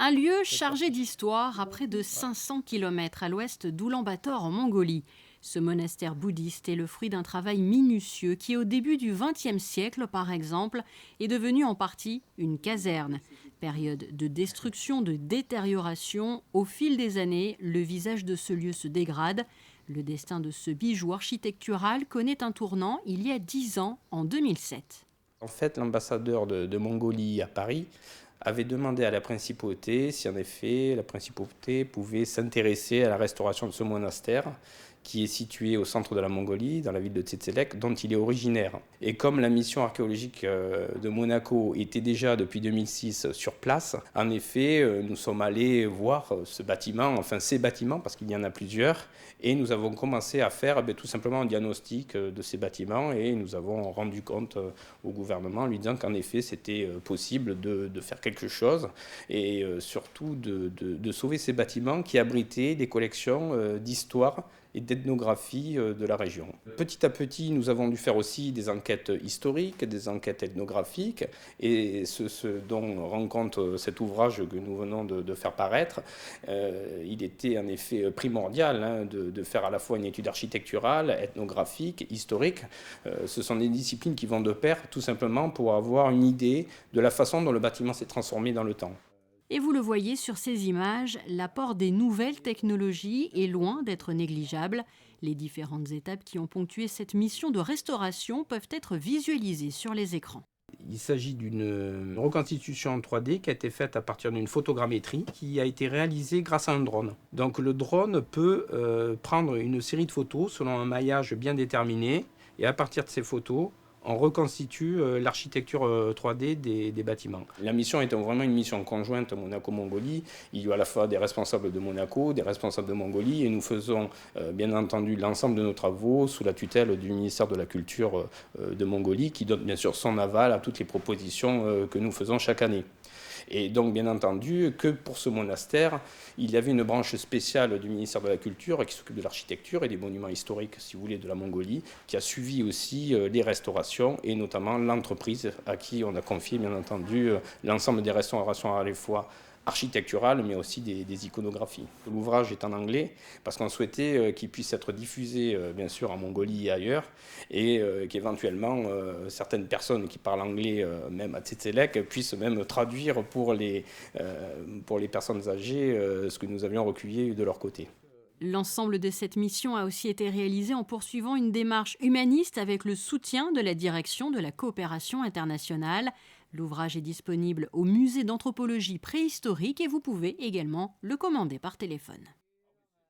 Un lieu chargé d'histoire à près de 500 km à l'ouest d'Oulan-Bator en Mongolie. Ce monastère bouddhiste est le fruit d'un travail minutieux qui, au début du XXe siècle, par exemple, est devenu en partie une caserne. Période de destruction, de détérioration, au fil des années, le visage de ce lieu se dégrade. Le destin de ce bijou architectural connaît un tournant il y a 10 ans, en 2007. En fait, l'ambassadeur de Mongolie à Paris avait demandé à la principauté si en effet la principauté pouvait s'intéresser à la restauration de ce monastère qui est situé au centre de la Mongolie, dans la ville de Tsetselek, dont il est originaire. Et comme la mission archéologique de Monaco était déjà depuis 2006 sur place, en effet, nous sommes allés voir ce bâtiment, enfin ces bâtiments, parce qu'il y en a plusieurs, et nous avons commencé à faire tout simplement un diagnostic de ces bâtiments, et nous avons rendu compte au gouvernement, lui disant qu'en effet, c'était possible de faire quelque chose, et surtout de sauver ces bâtiments qui abritaient des collections d'histoire et d'ethnographie de la région. Petit à petit, nous avons dû faire aussi des enquêtes historiques, des enquêtes ethnographiques, et ce dont rend compte cet ouvrage que nous venons de faire paraître, il était en effet primordial de faire à la fois une étude architecturale, ethnographique, historique. Ce sont des disciplines qui vont de pair, tout simplement pour avoir une idée de la façon dont le bâtiment s'est transformé dans le temps. Et vous le voyez sur ces images, l'apport des nouvelles technologies est loin d'être négligeable. Les différentes étapes qui ont ponctué cette mission de restauration peuvent être visualisées sur les écrans. Il s'agit d'une reconstitution en 3D qui a été faite à partir d'une photogrammétrie qui a été réalisée grâce à un drone. Donc le drone peut prendre une série de photos selon un maillage bien déterminé et à partir de ces photos, on reconstitue l'architecture 3D des bâtiments. La mission est vraiment une mission conjointe Monaco-Mongolie. Il y a à la fois des responsables de Monaco, des responsables de Mongolie, et nous faisons bien entendu l'ensemble de nos travaux sous la tutelle du ministère de la Culture de Mongolie, qui donne bien sûr son aval à toutes les propositions que nous faisons chaque année. Et donc, bien entendu, que pour ce monastère, il y avait une branche spéciale du ministère de la Culture qui s'occupe de l'architecture et des monuments historiques, si vous voulez, de la Mongolie, qui a suivi aussi les restaurations et notamment l'entreprise à qui on a confié, bien entendu, l'ensemble des restaurations à la fois architecturales, mais aussi des iconographies. L'ouvrage est en anglais parce qu'on souhaitait qu'il puisse être diffusé, bien sûr, en Mongolie et ailleurs, et qu'éventuellement, certaines personnes qui parlent anglais, même à Tsetselek, puissent même traduire pour les personnes âgées ce que nous avions recueilli de leur côté. L'ensemble de cette mission a aussi été réalisé en poursuivant une démarche humaniste avec le soutien de la direction de la coopération internationale. L'ouvrage est disponible au musée d'anthropologie préhistorique et vous pouvez également le commander par téléphone.